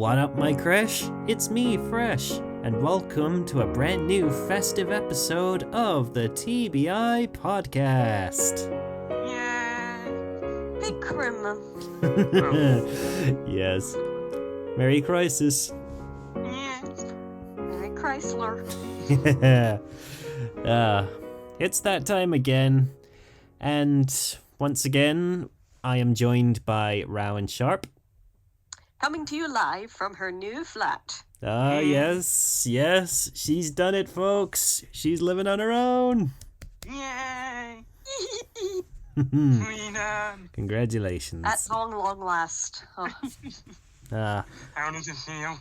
What up, my Cresh? It's me, Fresh, and welcome to a brand new festive episode of the TBI podcast. Yeah, big criminal. Yes. Merry Crisis. Yes, Mary Chrysler. It's that time again, and once again, I am joined by Rao and Sharp. Coming to you live from her new flat. Yes, she's done it, folks. She's living on her own. Yay! Freedom! Congratulations. At long last. Oh, How does it feel?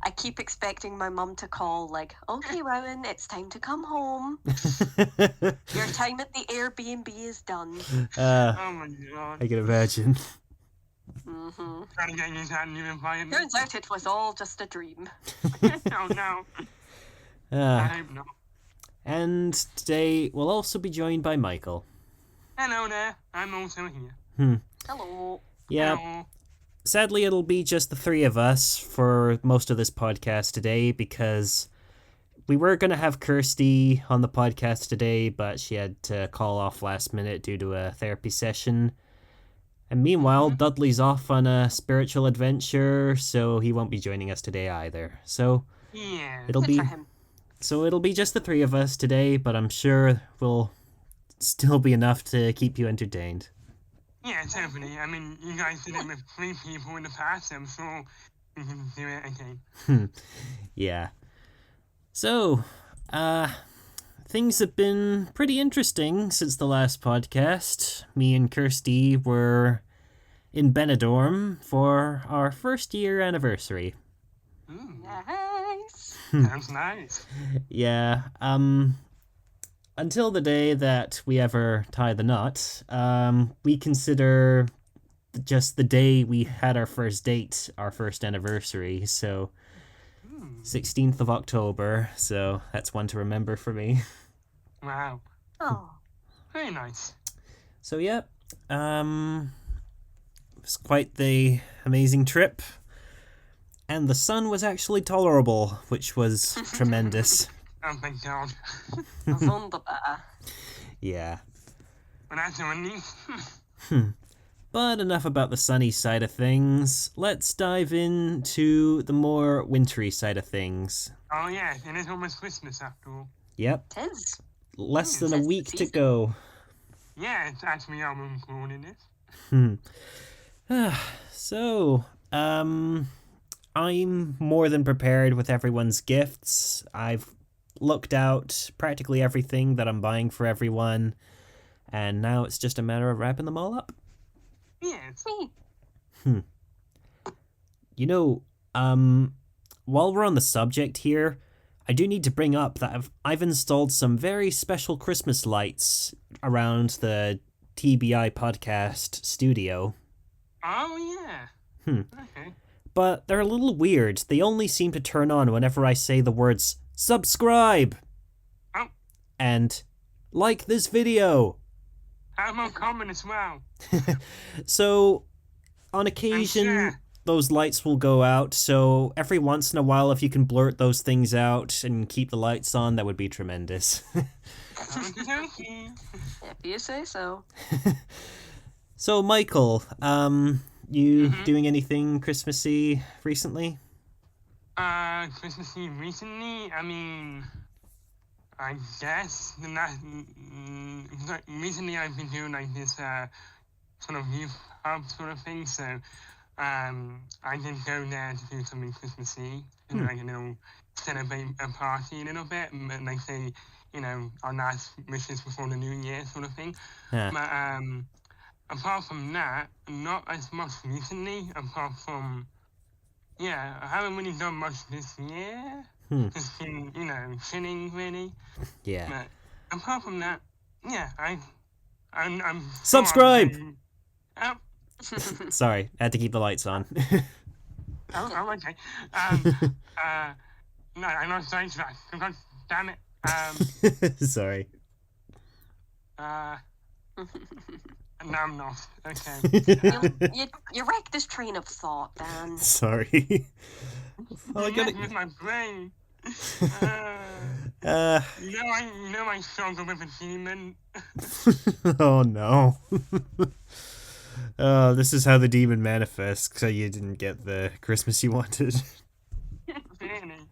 I keep expecting my mum to call like, okay, Rowan, it's time to come home. Your time at the Airbnb is done. Oh my god. I can imagine. Mm-hmm. Trying to get you that new environment. Turns out it was all just a dream. Oh no. I hope not. And today we'll also be joined by Michael. Hello there. I'm also here. Hello. Yeah, Hello. sadly it'll be just the three of us for most of this podcast today because we were going to have Kirsty on the podcast today, but she had to call off last minute due to a therapy session. And meanwhile, Dudley's off on a spiritual adventure, so he won't be joining us today either. So Yeah. it'll Good be for him. just the three of us today, but I'm sure we'll still be enough to keep you entertained. Yeah, definitely. I mean, you guys did it with 3 people in the past, I'm sure we can do it again. Yeah. So, things have been pretty interesting since the last podcast. Me and Kirsty were in Benidorm for our first year anniversary. Ooh, Nice. sounds nice. Yeah, until the day that we ever tie the knot, we consider just the day we had our first date our first anniversary, so 16th of October, so that's one to remember for me. Wow. Oh. Very nice. So yeah, it was quite the amazing trip, and the sun was actually tolerable, which was tremendous. Oh thank god. Wunderbar. Yeah. Well, that's a relief. But enough about the sunny side of things. Let's dive into the more wintry side of things. Oh yeah, it is almost Christmas after all. Yep, Tis. less than a Tis the week to season. go. Yeah, it's actually I'm recording this. So, I'm more than prepared with everyone's gifts. I've looked out practically everything that I'm buying for everyone, and now it's just a matter of wrapping them all up. Yes. Me. You know, while we're on the subject here, I do need to bring up that I've installed some very special Christmas lights around the TBI podcast studio. Oh yeah. Okay. But they're a little weird. They only seem to turn on whenever I say the words subscribe Oh, and like this video. how more common as well. So, on occasion, share. those lights will go out. So, every once in a while, if you can blurt those things out and keep the lights on, that would be tremendous. Okey-dokey. If you say so. So, Michael, you doing anything Christmassy recently? Christmas Eve recently, I mean, I guess, recently I've been doing like this, sort of youth hub sort of thing, so, I did go there to do something Christmas Eve, and like, celebrate a party a little bit, and like say, our last wishes before the new year sort of thing. Yeah. But, apart from that, not as much recently, apart from, yeah, I haven't really done much this year. Just been, chilling really. Yeah. But apart from that, yeah, I'm Subscribe! Oh, Sorry, I had to keep the lights on. okay. No, I'm not saying that. God damn it. Sorry. I No, I'm not. Okay. You wrecked this train of thought, Dan. Sorry. Well, I You gotta... messed with my brain. You know I struggle with achievement. Oh no. This is how the demon manifests, so you didn't get the Christmas you wanted. Really?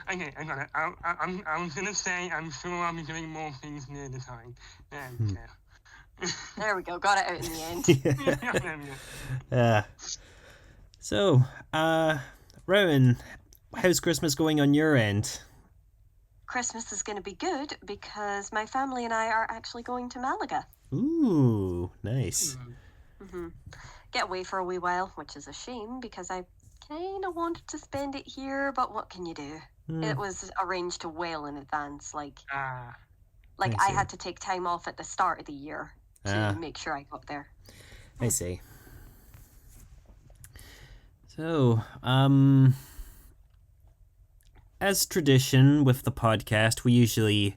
Okay, I got it. I was gonna say I'm sure I'll be doing more things near the time. There we go. There we go. Got it out in the end. Yeah. So, Rowan, how's Christmas going on your end? Christmas is going to be good because my family and I are actually going to Malaga. Ooh, nice. Get away for a wee while, which is a shame because I kind of wanted to spend it here, but what can you do? It was arranged well in advance. I see. had to take time off at the start of the year to make sure I got there. I see. So, as tradition with the podcast, we usually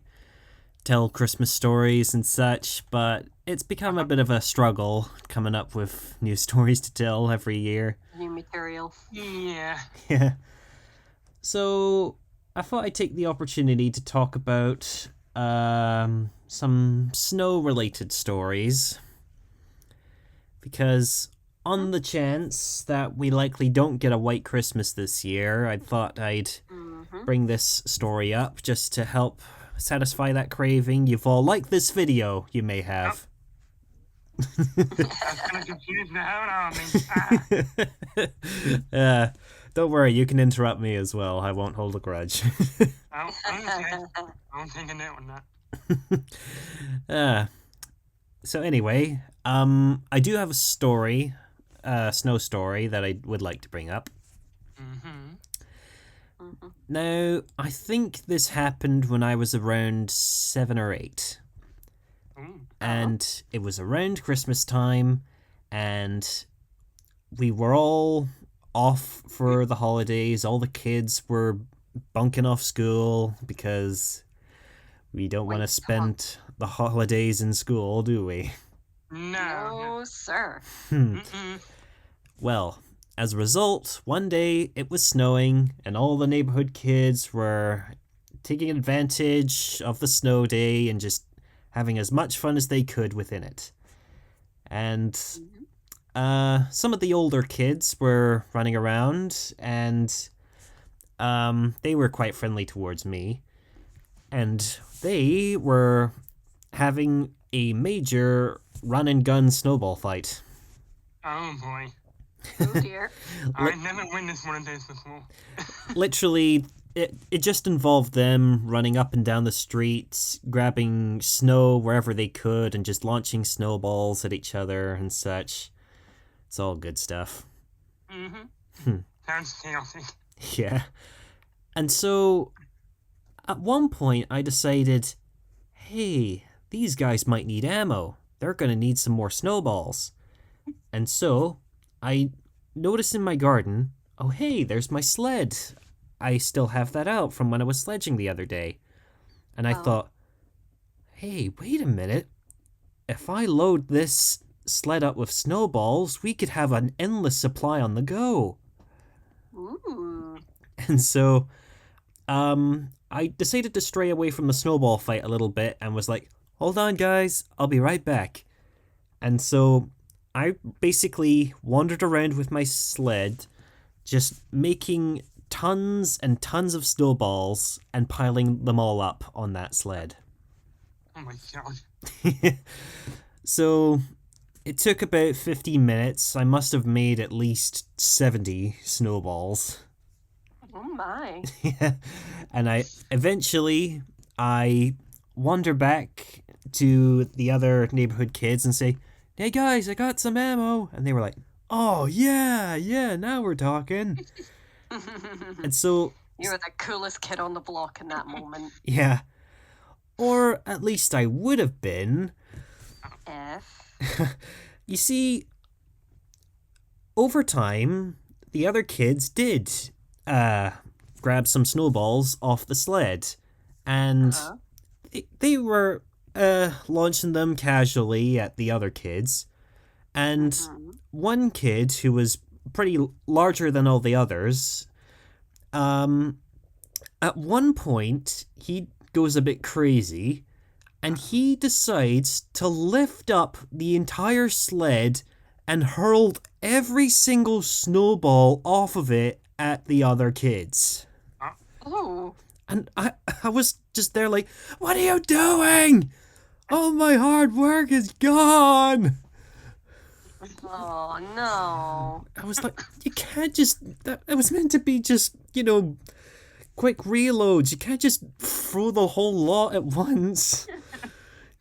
tell Christmas stories and such, but it's become a bit of a struggle coming up with new stories to tell every year. New material. Yeah. Yeah. So, I thought I'd take the opportunity to talk about some snow-related stories. Because on the chance that we likely don't get a white Christmas this year, I thought I'd bring this story up just to help satisfy that craving you've all liked this video, you may have. That's gonna confuse the hell out of me. Don't worry, you can interrupt me as well. I won't hold a grudge. Okay. I'm taking it on that. So anyway, I do have a story, snow story that I would like to bring up. Now, I think this happened when I was around 7 or 8. And it was around Christmas time, and we were all off for the holidays. All the kids were bunking off school because we don't want to spend the holidays in school, do we? No, sir. Well, as a result, one day it was snowing, and all the neighborhood kids were taking advantage of the snow day and just having as much fun as they could within it. And some of the older kids were running around, and they were quite friendly towards me. And they were having a major run-and-gun snowball fight. Oh boy. Oh dear. I've never witnessed one of those before. Literally, it just involved them running up and down the streets, grabbing snow wherever they could, and just launching snowballs at each other and such. It's all good stuff. Sounds chaotic. Yeah. And so, at one point, I decided, hey, these guys might need ammo. They're going to need some more snowballs. And so, I noticed in my garden, oh hey, there's my sled. I still have that out from when I was sledging the other day. And I thought, hey, wait a minute. If I load this sled up with snowballs, we could have an endless supply on the go. Ooh. And so, I decided to stray away from the snowball fight a little bit and was like, hold on guys, I'll be right back. And so I basically wandered around with my sled, just making tons and tons of snowballs and piling them all up on that sled. Oh my god. So it took about 15 minutes. I must have made at least 70 snowballs. Oh my. Yeah. And I wander back to the other neighborhood kids and say, hey guys, I got some ammo. And they were like, oh yeah, now we're talking. And so You were the coolest kid on the block in that moment. yeah, or at least I would have been. You see, over time, the other kids did grab some snowballs off the sled, and they were launching them casually at the other kids. And one kid who was pretty larger than all the others, at one point, he goes a bit crazy and he decides to lift up the entire sled and hurled every single snowball off of it at the other kids. Oh. And I was just there like, what are you doing? All my hard work is gone. Oh, no. I was like, you can't just... It was meant to be just, quick reloads. You can't just throw the whole lot at once.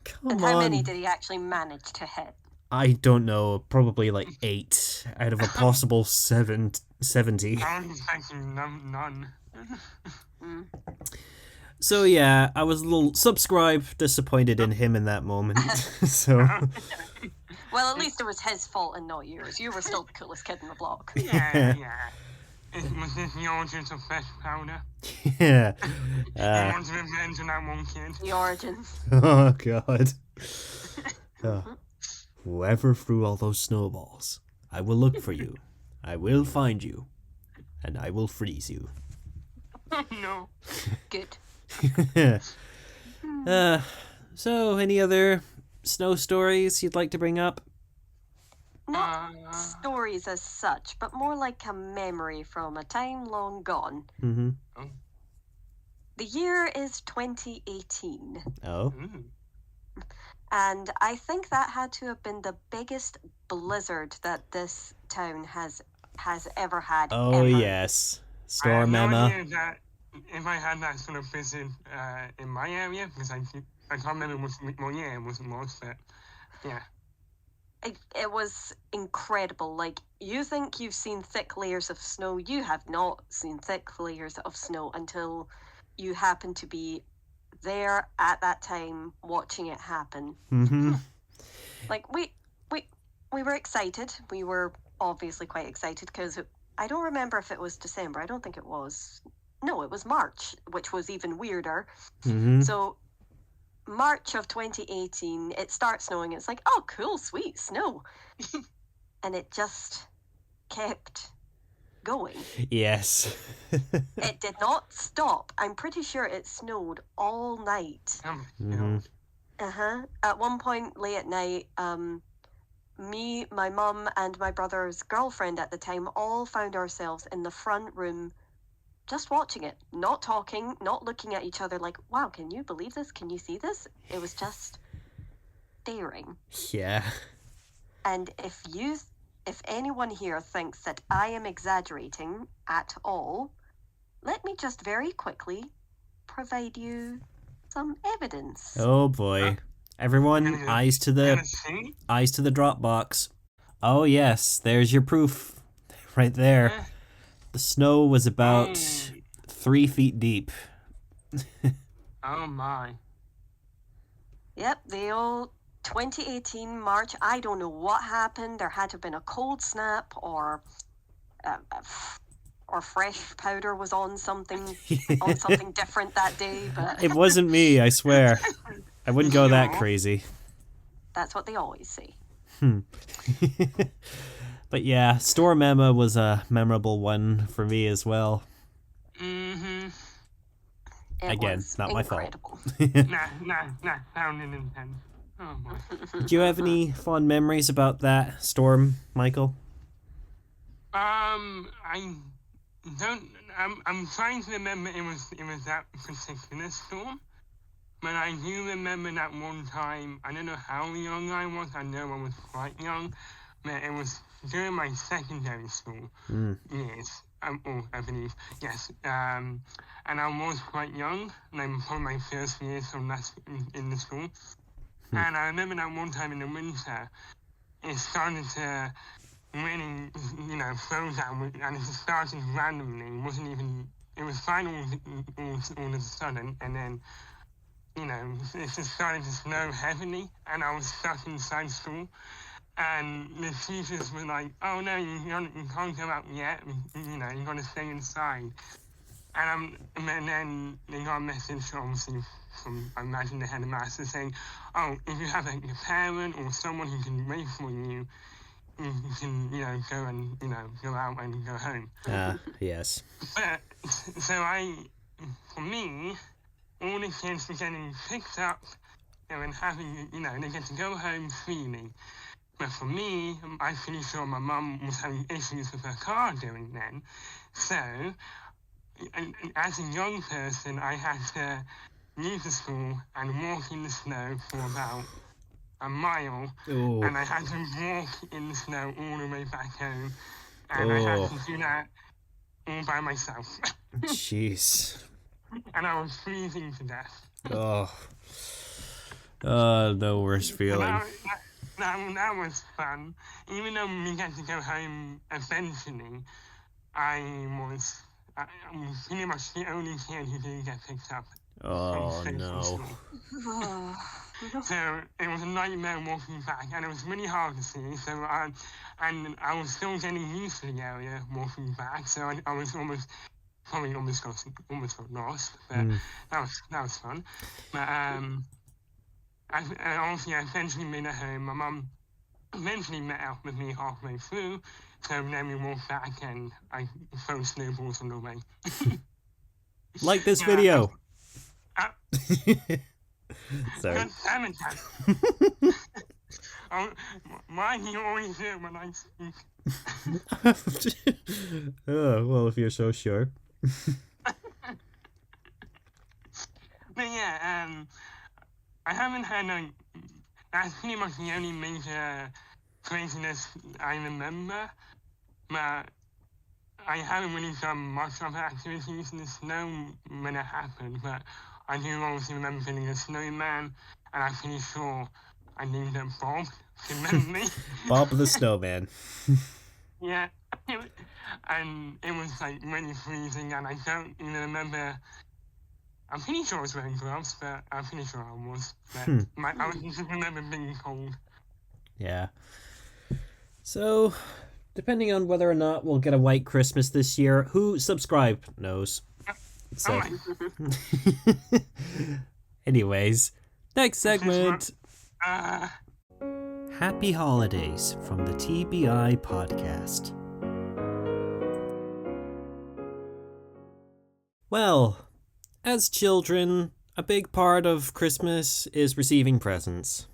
Come And on. how many did he actually manage to hit? I don't know. Probably like 8 out of a possible 70. I'm expecting none. So yeah, I was a little disappointed in him in that moment. So Well, at least it was his fault and not yours. You were still the coolest kid in the block. Yeah. Was this the origins of fresh powder? yeah. He wants revenge on that one kid. The origins. Oh god. Whoever threw all those snowballs, I will look for you. I will find you. And I will freeze you. No. Good. So any other snow stories you'd like to bring up? Not stories as such, but more like a memory from a time long gone. Mm-hmm. The year is 2018. Oh. And I think that had to have been the biggest blizzard that this town has ever had. Oh, ever. yes. Storm I have no Emma. idea that if I had that sort of blizzard in my area, because I can't remember what year it was, but yeah. It was incredible. Like, you think you've seen thick layers of snow. You have not seen thick layers of snow until you happen to be there at that time watching it happen. Mm-hmm. Like, we were excited. We were obviously quite excited because I don't remember if it was December. I don't think it was. No, it was March, which was even weirder. Mm-hmm. So March of 2018, it starts snowing. It's like, oh, cool, sweet, snow. And it just kept going. Yes. It did not stop. I'm pretty sure it snowed all night. Mm-hmm. At one point late at night, me, my mum, and my brother's girlfriend at the time all found ourselves in the front room just watching it, not talking, not looking at each other like, wow, can you believe this? Can you see this? It was just staring. Yeah. And if anyone here thinks that I am exaggerating at all, let me just very quickly provide you some evidence. Oh boy. Everyone, eyes to the Dropbox. Oh yes, there's your proof. Right there. The snow was about 3 feet deep. Oh my. Yep, the old 2018 March. I don't know what happened. There had to have been a cold snap or fresh powder was on something different that day. But It wasn't me, I swear. I wouldn't go that crazy. that's what they always say. But yeah, Storm Emma was a memorable one for me as well. Mm-hmm. It Again, was not my fault. incredible. Nah, found it in pen. Oh boy. Do you have any fond memories about that storm, Michael? I don't. I'm trying to remember it was that particular storm, but I do remember that one time. I don't know how young I was. I know I was quite young, but it was during my secondary school years. I believe, yes. And I was quite young, like probably my first years from that in the school. And I remember that one time in the winter, it started to really, slow down, and it just started randomly. It was fine all of a sudden, and then, it just started to snow heavily, and I was stuck inside school. And the teachers were like, oh no, you can't go out yet, you got to stay inside. And then they got a message, obviously, from, I imagine, the headmaster saying, oh, if you have a parent or someone who can wait for you, you can, go and, go out and go home. Yes. But, for me, all the kids were getting picked up, and having, they get to go home freely. But for me, I'm pretty sure my mum was having issues with her car during then. So, and as a young person, I had to leave the school and walk in the snow for about a mile. Ooh. And I had to walk in the snow all the way back home. And I had to do that all by myself. Jeez. And I was freezing to death. No worse feeling. That was fun. Even though we got to go home eventually, I was pretty much the only kid who didn't get picked up. Oh, no. So it was a nightmare walking back, and it was really hard to see. So and I was still getting used to the area walking back. So I was almost got lost. But that was fun. But I eventually made it home. My mum eventually met up with me halfway through, so then we walked back and I threw snowballs on the way. Like this video. Sorry. God damn it, Dad. Why do you always do it when I speak? Oh, well, if you're so sure. But yeah, I haven't had that's pretty much the only major craziness I remember. But I haven't really done much of activities in the snow when it happened. But I do obviously remember being a snowman, and I'm pretty sure I named him Bob. Remember me? Bob the Snowman. Yeah. And it was like really freezing, and I don't even remember. I'm pretty sure I was wearing gloves, but I'm pretty sure I was. But I just remember being cold. Yeah. So, depending on whether or not we'll get a white Christmas this year, who subscribed knows. So, anyways, next segment. Happy Holidays from the TBI podcast. Well, as children, a big part of Christmas is receiving presents.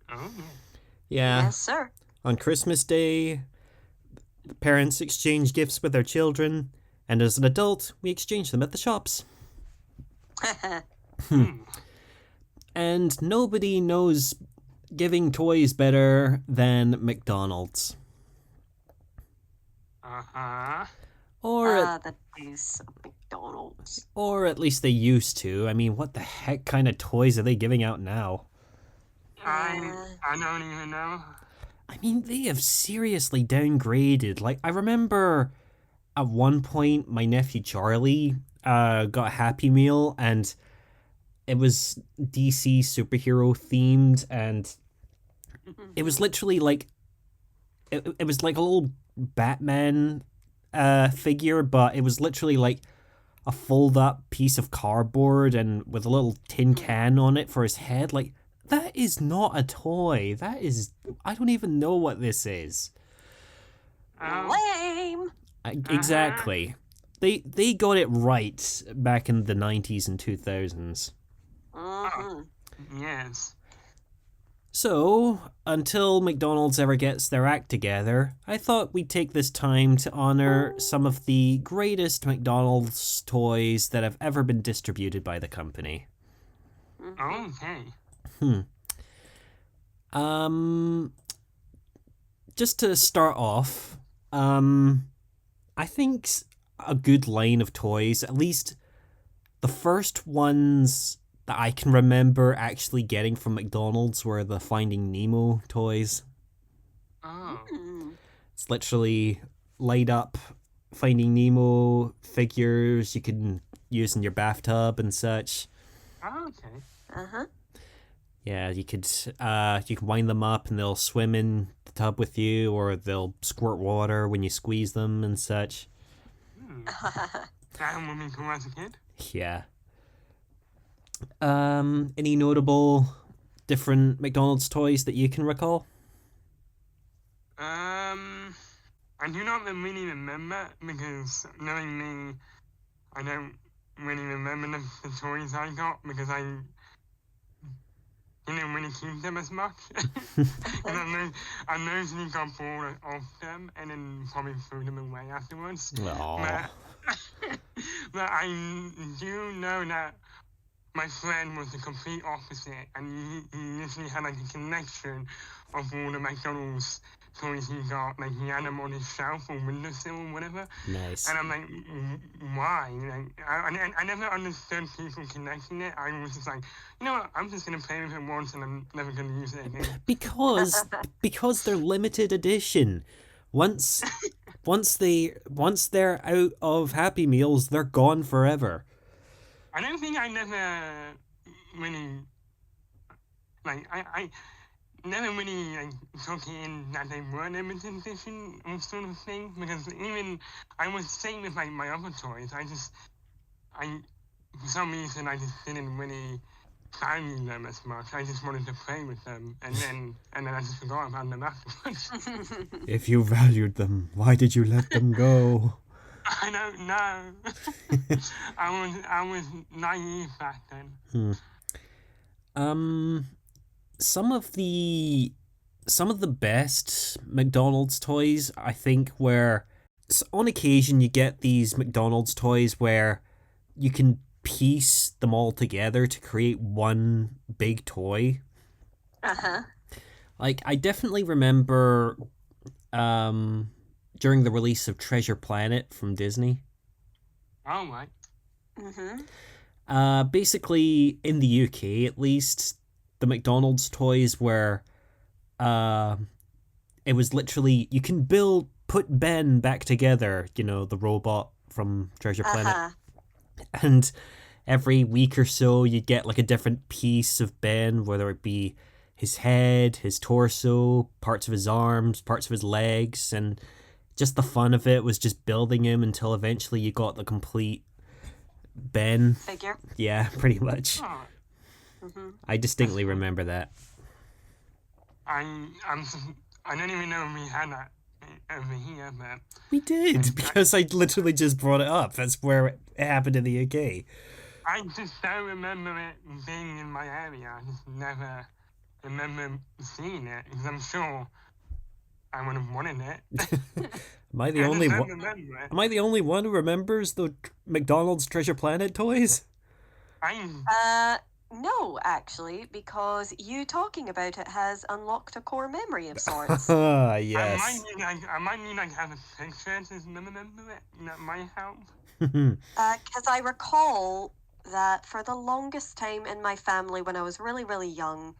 Oh. Yeah. Yes, sir. On Christmas Day, parents exchange gifts with their children, and as an adult, we exchange them at the shops. And nobody knows giving toys better than McDonald's. Uh-huh. The days of McDonald's. Or at least they used to. I mean, what the heck kind of toys are they giving out now? I don't even know. I mean, they have seriously downgraded. Like, I remember at one point my nephew Charlie got a Happy Meal, and it was DC superhero themed, and it was literally like it was like a little Batman figure, but it was literally like a fold up piece of cardboard and with a little tin can on it for his head. Like, that is not a toy. That is, I don't even know what this is. Lame. Exactly. They got it right back in the 90s and 2000s. Yes. So, until McDonald's ever gets their act together, I thought we'd take this time to honor some of the greatest McDonald's toys that have ever been distributed by the company. Okay. Just to start off, I think a good line of toys, at least the first ones that I can remember actually getting from McDonald's were the Finding Nemo toys. Oh. It's literally light up Finding Nemo figures you can use in your bathtub and such. Oh, okay. Uh-huh. Yeah, you can wind them up and they'll swim in the tub with you, or they'll squirt water when you squeeze them and such. That would be cool as a kid. Yeah. Any notable different McDonald's toys that you can recall? I do not really remember because knowing me, I don't really remember the toys I got because I didn't really keep them as much. And I mostly got bored of them and then probably threw them away afterwards. Aww. But I do know that my friend was the complete opposite, and he literally had like a collection of all the McDonald's toys he got. Like he had them on his shelf or windowsill or whatever. Nice. And I'm like, why? Like, I never understood people connecting it. I was just like, you know what? I'm just gonna play with it once, and I'm never gonna use it again. Because they're limited edition. Once they're out of Happy Meals, they're gone forever. I don't think I never really like I never really like took in that they were limited edition or sort of thing because even I was same with like my other toys. I for some reason I just didn't really value them as much. I just wanted to play with them and then I just forgot about them afterwards. If you valued them, why did you let them go? I don't know. I was naive back then. Some of the best McDonald's toys, I think, where on occasion you get these McDonald's toys where you can piece them all together to create one big toy. Like, I definitely remember during the release of Treasure Planet from Disney. Oh my. Basically, in the UK at least, the McDonald's toys were, it was literally, you can put Ben back together, you know, the robot from Treasure Planet. And every week or so, you'd get like a different piece of Ben, whether it be his head, his torso, parts of his arms, parts of his legs, and just the fun of it was just building him until eventually you got the complete Ben figure. Yeah, pretty much. Oh. I distinctly remember that. I don't even know if we had that over here, but we did because I literally just brought it up. That's where it happened in the UK. I just don't remember it being in my area. I just never remember seeing it because I'm sure I would have wanted it. Am I the only one who remembers the McDonald's Treasure Planet toys? No, actually, because you talking about it has unlocked a core memory of sorts. Yes. I might need like have a picture to remember it. That might help. Because I recall that for the longest time in my family when I was really, really young,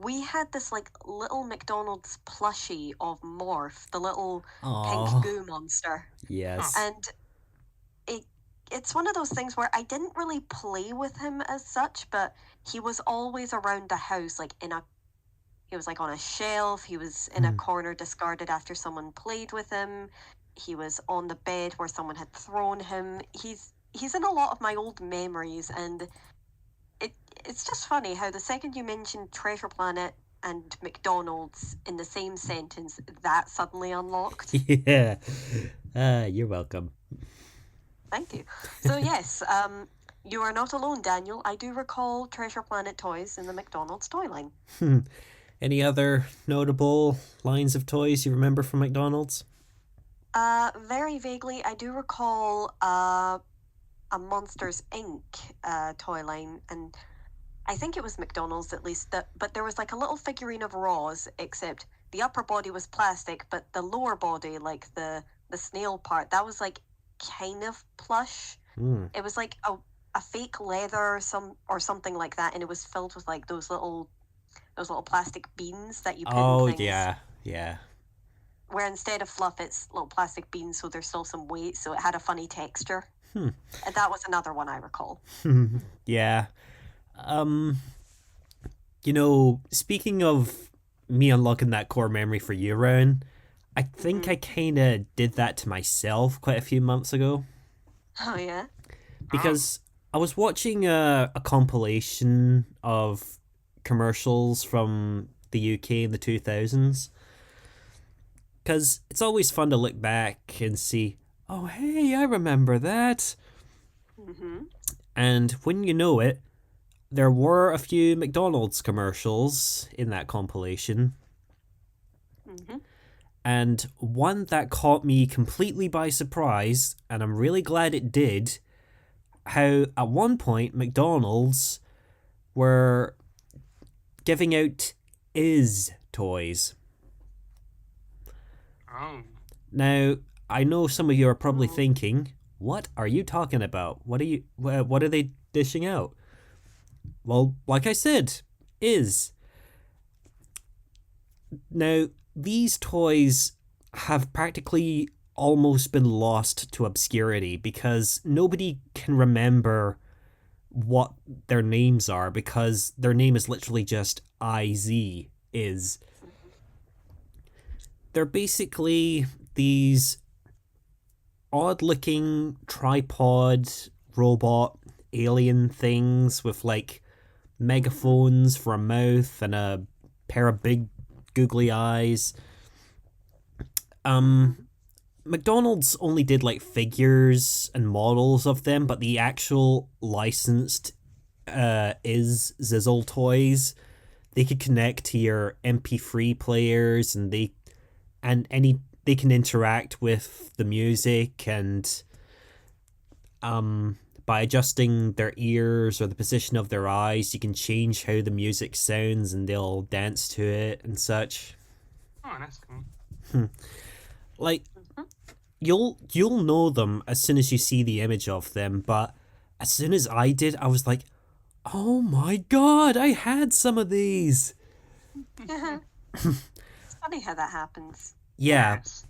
we had this like little McDonald's plushie of Morph, the little pink goo monster. Yes. And it's one of those things where I didn't really play with him as such, but he was always around the house, like he was like on a shelf, he was in a corner discarded after someone played with him, he was on the bed where someone had thrown him. He's in a lot of my old memories, and it's just funny how the second you mention Treasure Planet and McDonald's in the same sentence, that suddenly unlocked. Yeah. You're welcome. Thank you. So yes, you are not alone, Daniel. I do recall Treasure Planet toys in the McDonald's toy line. Any other notable lines of toys you remember from McDonald's? Very vaguely, I do recall a Monsters Inc. Toy line, and I think it was McDonald's at least, but there was like a little figurine of Roz, except the upper body was plastic, but the lower body, like the snail part, that was like kind of plush. It was like a fake leather or something like that, and it was filled with like those little plastic beans that you pin things. Yeah. Where instead of fluff, it's little plastic beans, so there's still some weight, so it had a funny texture. And that was another one I recall. Yeah. You know, speaking of me unlocking that core memory for you, Ryan, I think I kind of did that to myself quite a few months ago. Oh yeah. Because I was watching a compilation of commercials from the UK in the 2000s. Because it's always fun to look back and see, oh, hey, I remember that. Mm-hmm. And when you know it, there were a few McDonald's commercials in that compilation. Mm-hmm. And one that caught me completely by surprise, and I'm really glad it did, how at one point McDonald's were giving out is toys. Oh. Now, I know some of you are probably Oh. thinking, what are you talking about? What are they dishing out? Well, like I said, is. Now, these toys have practically almost been lost to obscurity because nobody can remember what their names are because their name is literally just IZ is. They're basically these odd looking tripod robot alien things with like megaphones for a mouth and a pair of big googly eyes. McDonald's only did like figures and models of them, but the actual licensed is Zizzle toys. They could connect to your MP3 players, and they can interact with the music, and by adjusting their ears or the position of their eyes, you can change how the music sounds, and they'll dance to it and such. Oh, that's cool. Like Mm-hmm. you'll know them as soon as you see the image of them, but as soon as I did, I was like, "Oh my god, I had some of these." It's funny how that happens. Yeah. Yes.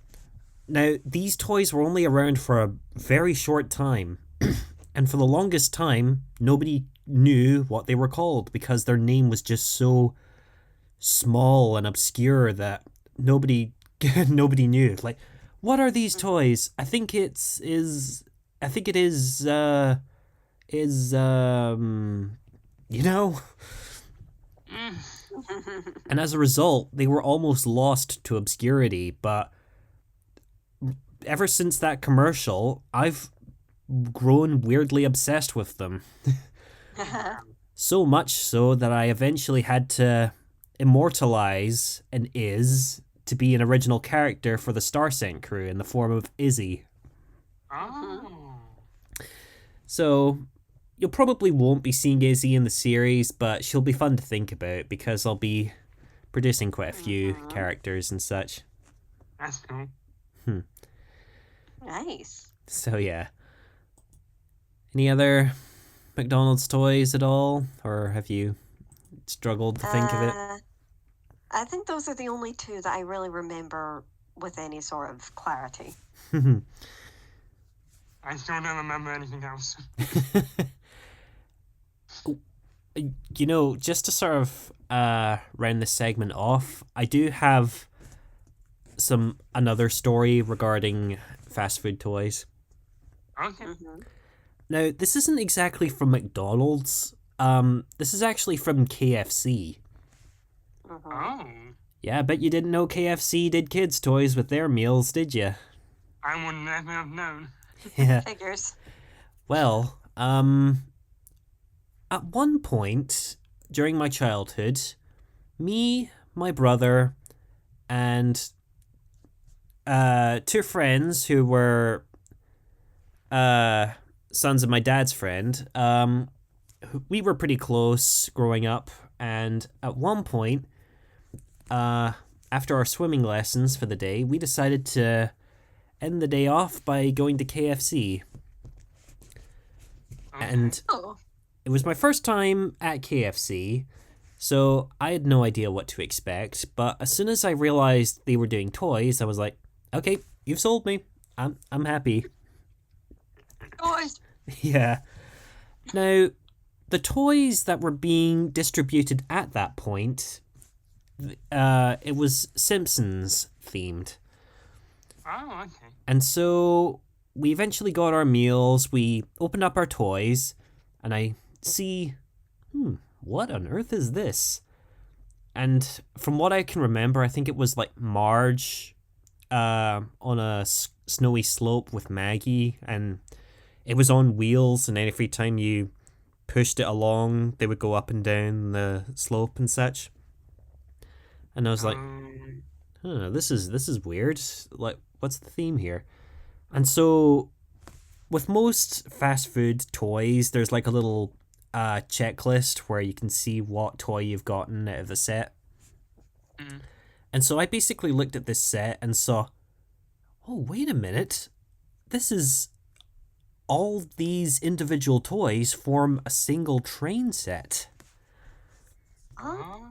Now, these toys were only around for a very short time, and for the longest time, nobody knew what they were called because their name was just so small and obscure that nobody nobody knew. Like, what are these toys? I think it is you know. And as a result, they were almost lost to obscurity, but ever since that commercial, I've grown weirdly obsessed with them. So much so that I eventually had to immortalize an Is to be an original character for the Starscent crew in the form of Izzy. Oh. So you'll probably won't be seeing Izzy in the series, but she'll be fun to think about because I'll be producing quite a few characters and such. That's cool. Nice. So yeah. Any other McDonald's toys at all? Or have you struggled to think of it? I think those are the only two that I really remember with any sort of clarity. I still don't remember anything else. You know, just to sort of round this segment off, I do have another story regarding fast food toys. Okay. Mm-hmm. Now, this isn't exactly from McDonald's. This is actually from KFC. Mm-hmm. Oh. Yeah, I bet you didn't know KFC did kids' toys with their meals, did you? I would never have known. Yeah. Figures. Well, at one point during my childhood, me, my brother, and two friends who were sons of my dad's friend, we were pretty close growing up, and at one point, after our swimming lessons for the day, we decided to end the day off by going to KFC. Okay. And Oh. it was my first time at KFC, so I had no idea what to expect, but as soon as I realized they were doing toys, I was like, okay, you've sold me. I'm happy. Toys. Yeah. Now, the toys that were being distributed at that point, it was Simpsons themed. Oh, okay. And so we eventually got our meals, we opened up our toys, and I see, what on earth is this? And from what I can remember, I think it was like Marge on a snowy slope with Maggie, and it was on wheels, and every time you pushed it along, they would go up and down the slope and such. And I was like, this is weird. Like, what's the theme here? And so, with most fast food toys, there's like a little checklist where you can see what toy you've gotten out of the set. And so I basically looked at this set and saw, oh, wait a minute. This is all these individual toys form a single train set. Oh.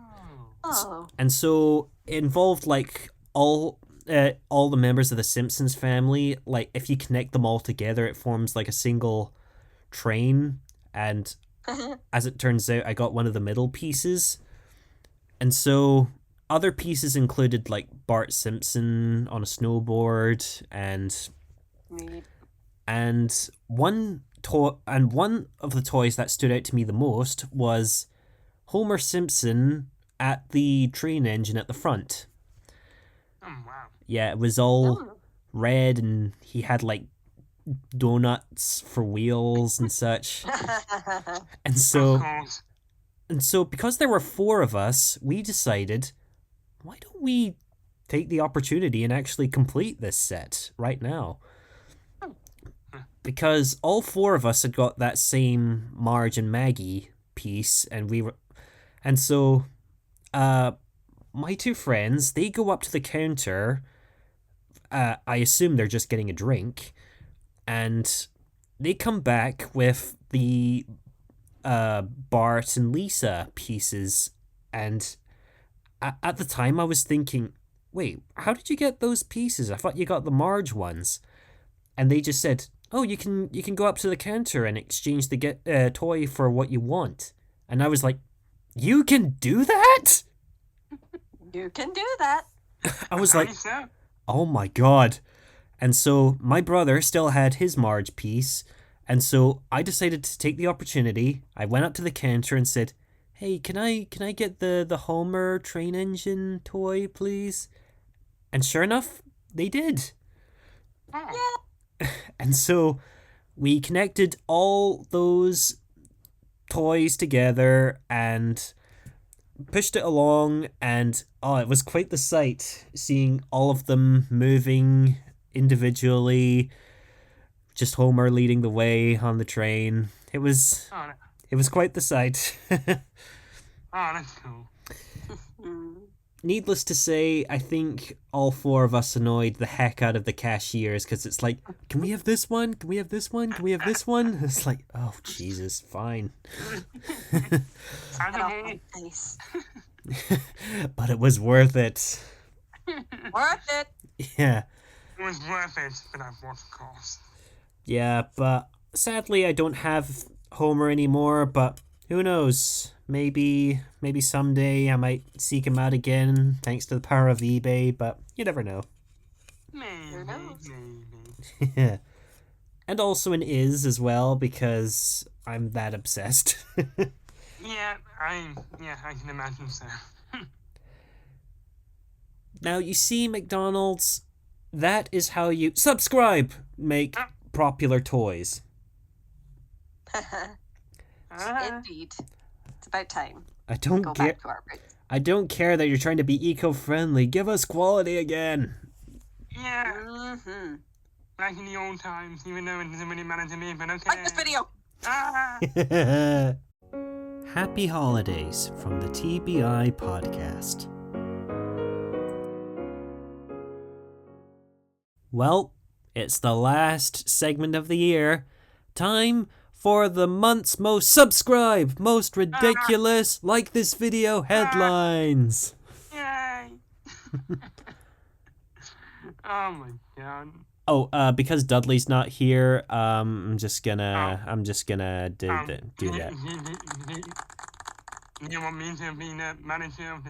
And so it involved like all the members of the Simpsons family. Like if you connect them all together, it forms like a single train. And as it turns out, I got one of the middle pieces. And so other pieces included like Bart Simpson on a snowboard and one of the toys that stood out to me the most was Homer Simpson at the train engine at the front. Oh, wow. Yeah, it was all red and he had like donuts for wheels and such. And so because there were 4 of us, we decided, why don't we take the opportunity and actually complete this set right now? Because all 4 of us had got that same Marge and Maggie piece, and so my 2 friends, they go up to the counter. I assume they're just getting a drink, and they come back with the Bart and Lisa pieces, and at the time I was thinking, wait, how did you get those pieces? I thought you got the Marge ones. And they just said, oh, you can go up to the counter and exchange the toy for what you want. And I was like, you can do that? You can do that. I was like, oh my god. And so my brother still had his Marge piece, and so I decided to take the opportunity. I went up to the counter and said, hey, can I get the Homer train engine toy, please? And sure enough, they did. Yeah. And so we connected all those toys together and pushed it along, and it was quite the sight seeing all of them moving individually, just Homer leading the way on the train. It was quite the sight. That's cool. Needless to say, I think all 4 of us annoyed the heck out of the cashiers because it's like, can we have this one? Can we have this one? Can we have this one? It's like, oh, Jesus, fine. Nice. But it was worth it. Worth it. Yeah. It was worth it, but at what cost? Yeah, but sadly I don't have Homer anymore, but who knows? Maybe someday I might seek him out again thanks to the power of eBay, but you never know. Maybe. Yeah. And also an Is as well, because I'm that obsessed. Yeah, I can imagine so. Now, you see, McDonald's, that is how you make popular toys. Indeed. It's about time. I don't Go care. back to our roots. I don't care that you're trying to be eco-friendly. Give us quality again. Yeah. Mm-hmm. Like in the old times, even though it doesn't really matter to me, but okay. Like this video. Happy holidays from the TBI podcast. Well, it's the last segment of the year. Time for the month's most ridiculous, like this video headlines. Yay! Oh my god. Oh, because Dudley's not here, I'm just gonna do that. You want me to be the manager of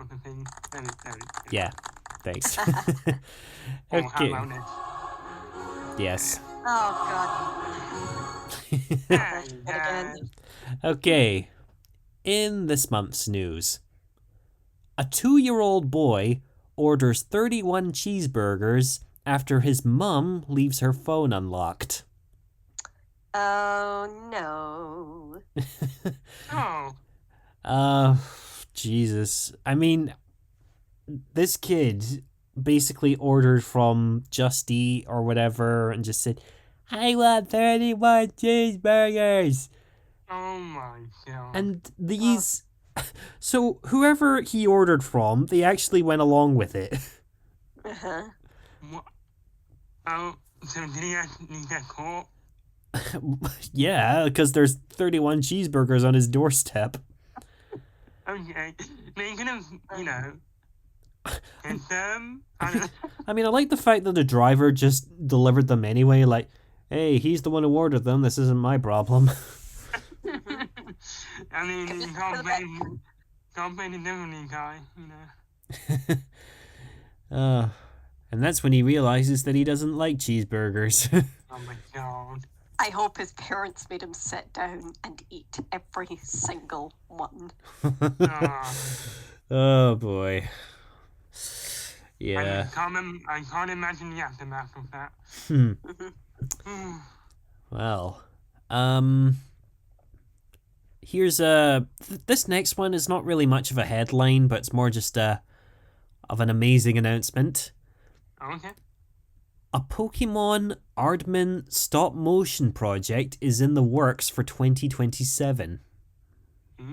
the thing? Yeah. Thanks. Oh, how Okay. about this? Yes. Oh God. Hey, again. Okay. In this month's news, a 2-year-old boy orders 31 cheeseburgers after his mum leaves her phone unlocked. Oh no. Oh, Jesus. I mean, this kid basically ordered from Just Eat or whatever and just said, I want 31 cheeseburgers. oh my God. And these. So, whoever he ordered from, they actually went along with it. Uh-huh. What? Oh, so did he actually get caught? Yeah, because there's 31 cheeseburgers on his doorstep. Okay. They could have, hit them. I don't know. I mean, I like the fact that the driver just delivered them anyway. Like, hey, he's the one who ordered them. This isn't my problem. I mean, you can't blame the delivery guy, And that's when he realizes that he doesn't like cheeseburgers. Oh my God. I hope his parents made him sit down and eat every single one. Oh, Oh boy. Yeah. I can't imagine the aftermath of that. Well, here's this next one is not really much of a headline, but it's more just of an amazing announcement. Okay. A Pokemon Aardman stop motion project is in the works for 2027. I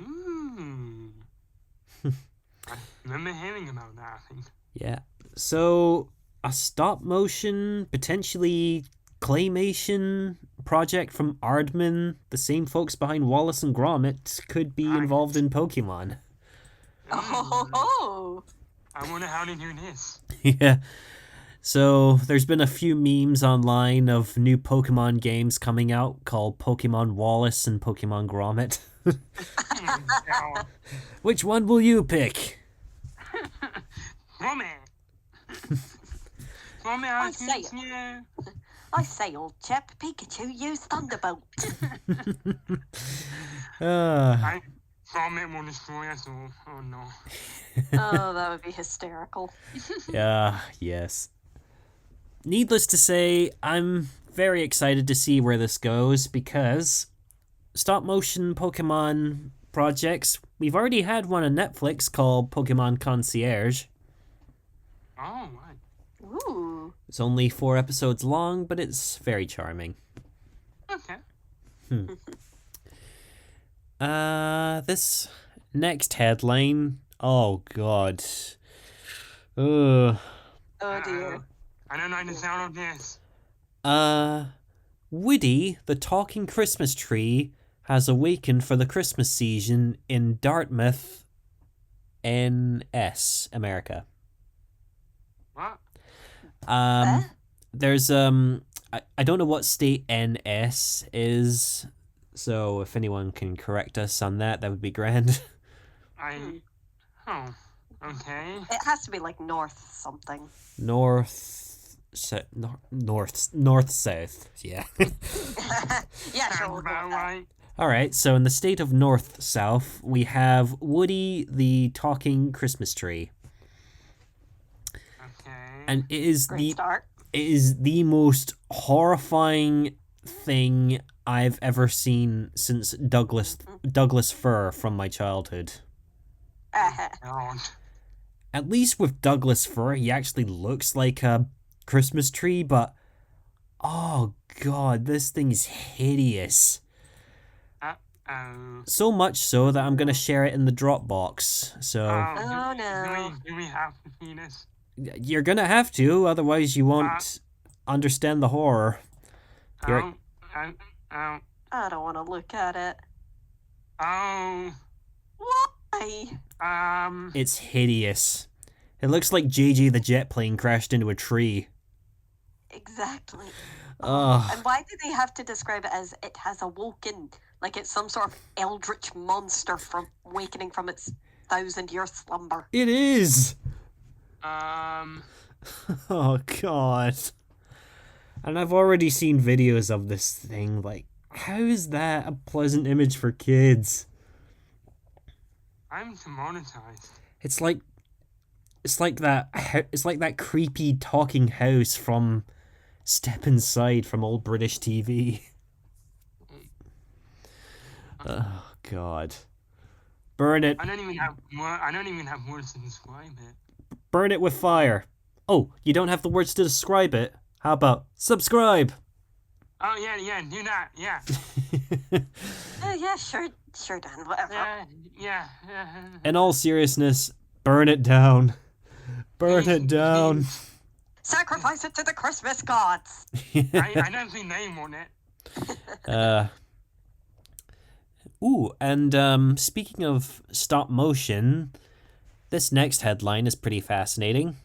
remember hearing about that, I think. Yeah. So, a stop motion, potentially claymation project from Aardman, the same folks behind Wallace and Gromit, could be involved in Pokemon. Oh. I wonder how they do this. Yeah. So, there's been a few memes online of new Pokemon games coming out called Pokemon Wallace and Pokemon Gromit. Oh, Which one will you pick? Gromit! Gromit, I say it. yeah. I say, old chap, Pikachu used Thunderbolt. Gromit will destroy us all. Oh no. Oh, that would be hysterical. Yeah, yes. Needless to say, I'm very excited to see where this goes because stop motion Pokemon projects, we've already had one on Netflix called Pokemon Concierge. Oh, right. Ooh. It's only 4 episodes long, but it's very charming. Okay. This next headline, oh god. Ugh. Oh dear. I don't like the sound of this. Woody, the talking Christmas tree, has awakened for the Christmas season in Dartmouth, NS, America. What? There's I don't know what state NS is, so if anyone can correct us on that, that would be grand. Oh, okay. It has to be like north something. North south, yeah. Yeah, sure. Sounds We'll go about with that. right. All right, so in the state of North South, we have Woody the talking Christmas tree, Okay. and it is Great start. the most horrifying thing I've ever seen since Douglas Fir from my childhood. God. At least with Douglas Fir, he actually looks like a Christmas tree, but oh god, this thing's hideous. Uh-oh. So much so that I'm gonna share it in the Dropbox. So Oh, no. Do we have to see this? you're gonna have to, otherwise you won't understand the horror. You're- Oh. I don't want to look at it. Oh. Why? It's hideous. It looks like JJ the jet plane crashed into a tree. Exactly. Ugh. And why do they have to describe it as it has awoken? Like it's some sort of eldritch monster from awakening from its 1,000-year slumber. It is. Oh, God. And I've already seen videos of this thing. Like, how is that a pleasant image for kids? I'm demonetized. It's like that creepy talking house from Step Inside from old British TV. Oh, God. Burn it. I don't even have words to describe it. Burn it with fire. Oh, you don't have the words to describe it? How about subscribe? Oh yeah, do that. Yeah. Oh, yeah, sure, Dan, whatever. Yeah. In all seriousness, burn it down. Burn it down. Sacrifice it to the Christmas gods. I don't think they want it. Ooh, and speaking of stop motion, this next headline is pretty fascinating.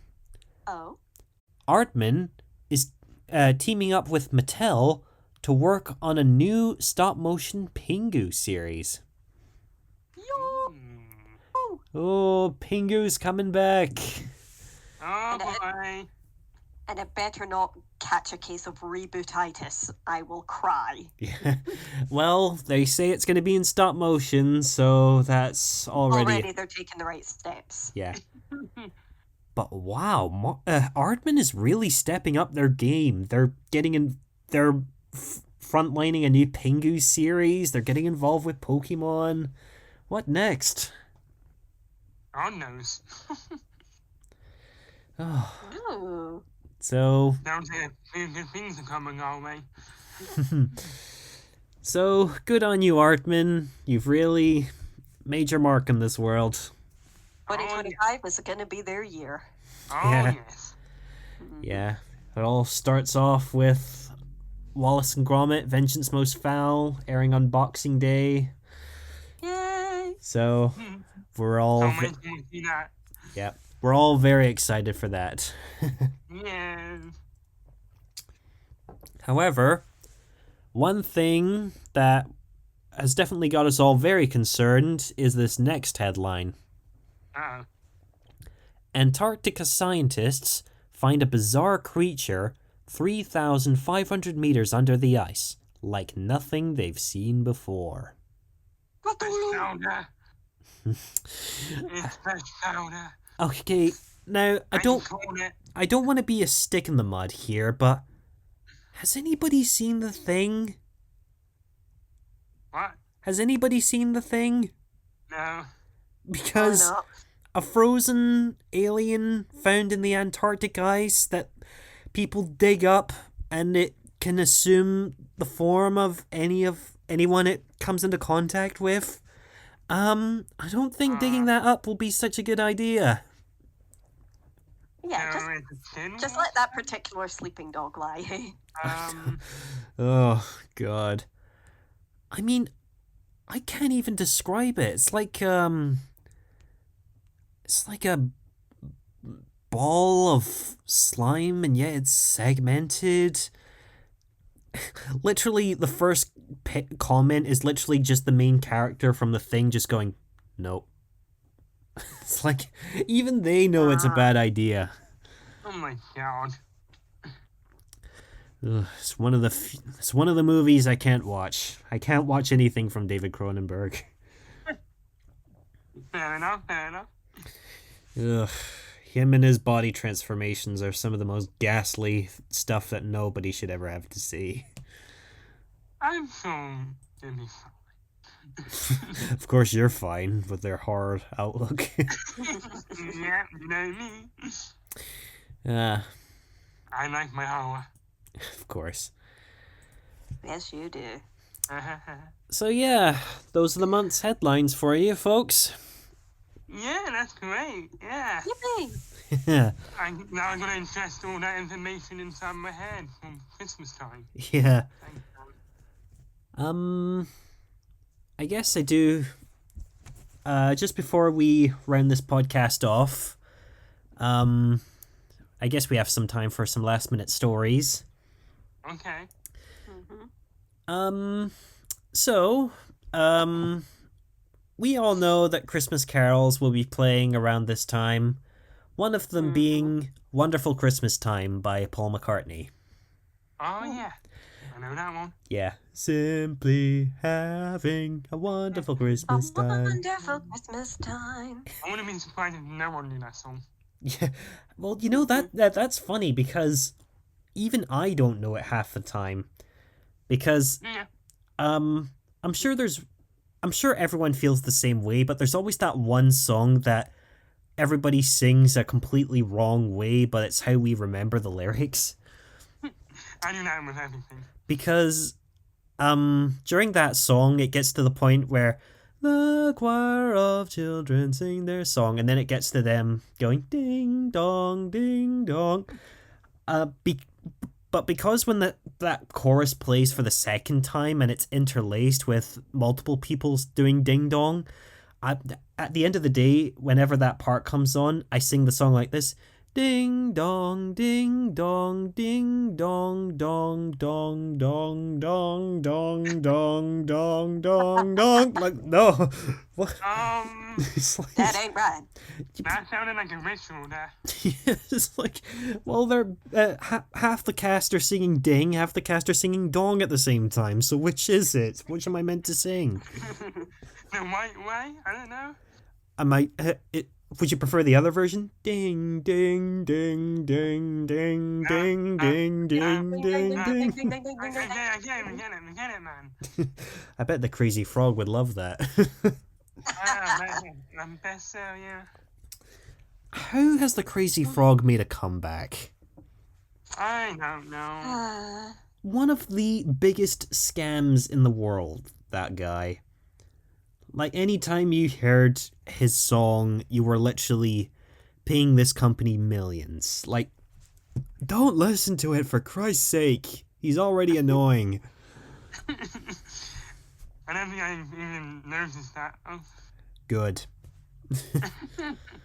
Oh. Aardman is teaming up with Mattel to work on a new stop motion Pingu series. Yo. Oh, Pingu's coming back. Oh boy. And it better not catch a case of rebootitis. I will cry. Yeah. Well, they say it's going to be in stop motion, so that's already they're taking the right steps. Yeah. But wow, Aardman is really stepping up their game. They're frontlining a new Pingu series. They're getting involved with Pokemon. What next? God knows. Oh. Ooh. So. Good things are coming our way. So good on you, Aardman. You've really made your mark in this world. 2025 is going to be their year. Oh Yeah. yes. Yeah. It all starts off with Wallace and Gromit, Vengeance Most Foul, airing on Boxing Day. Yay! So we're all yeah, we're all very excited for that. Yes. However, one thing that has definitely got us all very concerned is this next headline. Uh-oh. Antarctica scientists find a bizarre creature 3,500 meters under the ice, like nothing they've seen before. Powder. It's fresh powder. Okay, now I don't want to be a stick in the mud here, but has anybody seen the thing? What? Has anybody seen the thing? No. Because a frozen alien found in the Antarctic ice that people dig up and it can assume the form of anyone it comes into contact with. I don't think digging that up will be such a good idea. Yeah, just let that particular sleeping dog lie. Oh, God. I mean, I can't even describe it. It's like a ball of slime, and yet it's segmented. Literally, the first comment is literally just the main character from the thing just going, nope. It's like, even they know it's a bad idea. Oh my God. Ugh, it's one of the movies I can't watch. I can't watch anything from David Cronenberg. Fair enough. Ugh. Him and his body transformations are some of the most ghastly stuff that nobody should ever have to see. I'm sure it'll be fine. Of course you're fine with their horror outlook. Yeah, you know me. I like my horror. Of course. Yes, you do. So yeah, those are the month's headlines for you, folks. Yeah, that's great. Yeah. Yippee! I'm going to ingest all that information inside my head from Christmas time. Yeah. Thanks, I guess I do. Just before we round this podcast off, I guess we have some time for some last minute stories. Okay. We all know that Christmas carols will be playing around this time. One of them being Wonderful Christmas Time by Paul McCartney. Oh, yeah. I know that one. Yeah. Simply having a wonderful Christmas A time. wonderful Christmas time. I would have been surprised if no one knew that song. Yeah. Well, you know, that's funny because even I don't know it half the time. Because Yeah. I'm sure everyone feels the same way, but there's always that one song that everybody sings a completely wrong way, but it's how we remember the lyrics. I do that with everything. Because during that song it gets to the point where the choir of children sing their song, and then it gets to them going ding dong. But because when that chorus plays for the second time and it's interlaced with multiple people doing ding dong, at the end of the day, whenever that part comes on, I sing the song like this: ding dong, ding dong, ding dong, dong dong dong dong dong dong dong dong dong. Like, no, what? It's like, That ain't right. That sounded like a ritual there. it's like, well, they're half the cast are singing ding, half the cast are singing dong at the same time. So which is it? Which am I meant to sing? The right way? I don't know. Would you prefer the other version? Ding, ding, ding, ding, ding, ding, ding, ding, ding, ding. I get it, man. I bet the Crazy Frog would love that. I bet so, yeah. How has the Crazy Frog made a comeback? I don't know. One of the biggest scams in the world, that guy. Like, anytime you heard his song, you were literally paying this company millions. Like, don't listen to it, for Christ's sake. He's already annoying. I don't think I even noticed that. Oh. Good.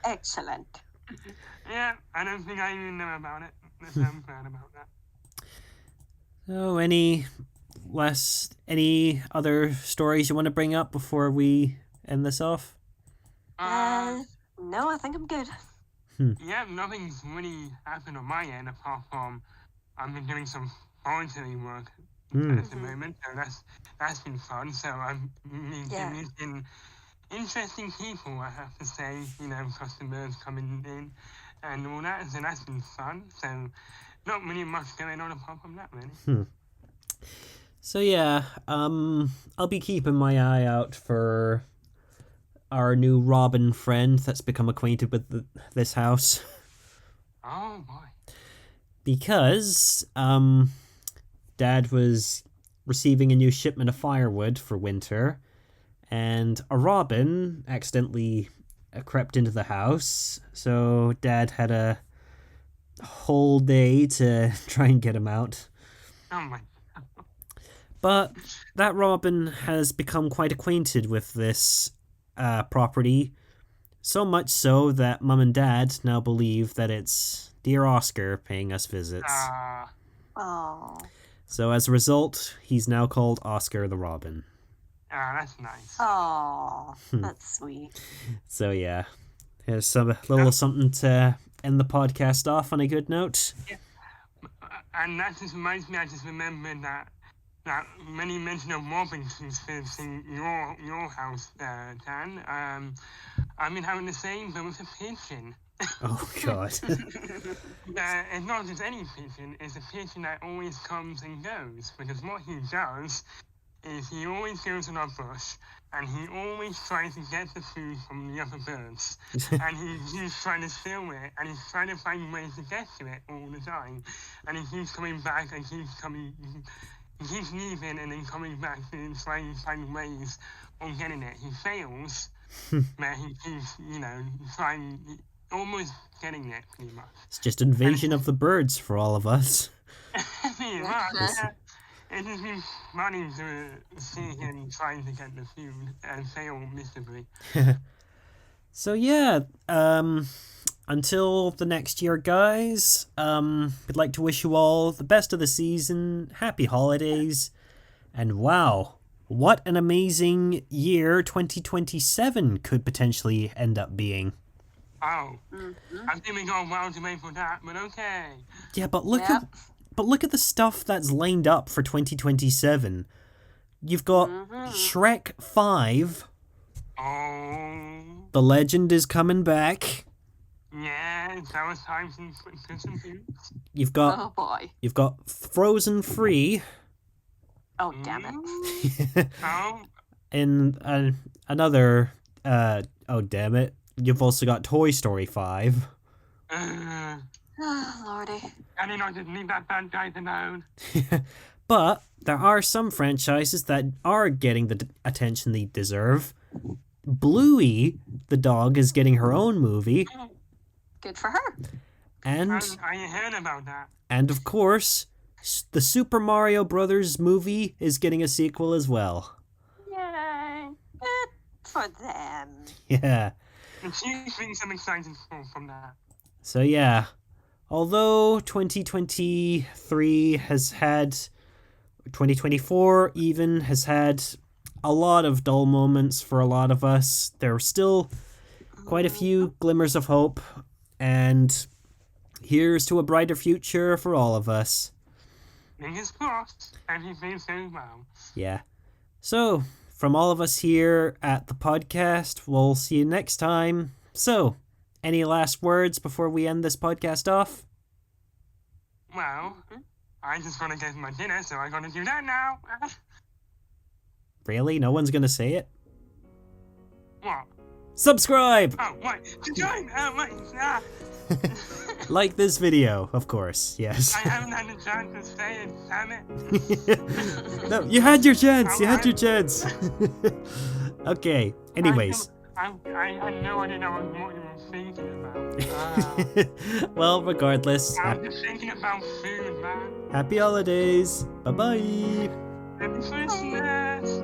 Excellent. Yeah, I don't think I even know about it. So I'm glad about that. So, any other stories you want to bring up before we end this off? No, I think I'm good. Yeah, nothing's really happened on my end apart from I've been doing some voluntary work at the moment, so that's been fun. So I've been interesting people, I have to say, customers coming in and all that, so that's been fun. So not really much going on apart from that, really. So yeah, I'll be keeping my eye out for our new Robin friend that's become acquainted with this house. Oh boy. Because Dad was receiving a new shipment of firewood for winter, and a robin accidentally crept into the house, so Dad had a whole day to try and get him out. Oh my. But that robin has become quite acquainted with this property, so much so that Mum and Dad now believe that it's dear Oscar paying us visits. Oh. So as a result, he's now called Oscar the Robin. That's nice. Oh, that's sweet. So yeah, here's a little something to end the podcast off on a good note. Yeah. And that just reminds me, I just remembered that when you mentioned of Robinson's visiting your house, Dan, I've been having the same, but with a pigeon. Oh, God. It's not just any pigeon, it's a pigeon that always comes and goes, because what he does is he always goes in our bush, and he always tries to get the food from the other birds. And he's trying to steal it, and he's trying to find ways to get to it all the time. And he keeps coming back, and he keeps leaving and then coming back and trying to find ways of getting it. He fails, but he keeps, trying, almost getting it, pretty much. It's just invasion of the birds for all of us. It just been funny to see him trying to get the food and fail miserably. So yeah, until the next year, guys, we'd like to wish you all the best of the season, happy holidays, and wow, what an amazing year 2027 could potentially end up being. Oh, Mm-hmm. I think we got a while to wait for that, but okay. Yeah, but look Yep. at the stuff that's lined up for 2027. You've got Mm-hmm. Shrek 5. Oh, The Legend is coming back. yeah, that was time since Christmas Eve. You've got Oh boy. Frozen 3. Oh damn it. Oh, And another oh damn it. You've also got Toy Story 5. Oh lordy. can you not just leave that bad guy alone? But there are some franchises that are getting the attention they deserve. Bluey, the dog, is getting her own movie, Good for her. and I heard about that. of course, the Super Mario Brothers movie is getting a sequel as well. Yay. Good for them. Yeah. And she's been some exciting from that. So yeah, although 2023 has had 2024 even has had a lot of dull moments for a lot of us, there are still quite a few glimmers of hope, and here's to a brighter future for all of us. Fingers crossed, everything's going well. Yeah. So, from all of us here at the podcast, we'll see you next time. So, any last words before we end this podcast off? Well, I just want to get my dinner, so I gotta do that now. Really? No one's gonna say it? What? Subscribe! Oh, wait, to join? Wait, Like this video, of course, yes. I haven't had a chance to say it, damn it. No, you had your chance, you had your chance. Okay, anyways. I had no idea what you were thinking about. Well, regardless, I was just thinking about food, man. happy holidays. Bye-bye. Happy Christmas.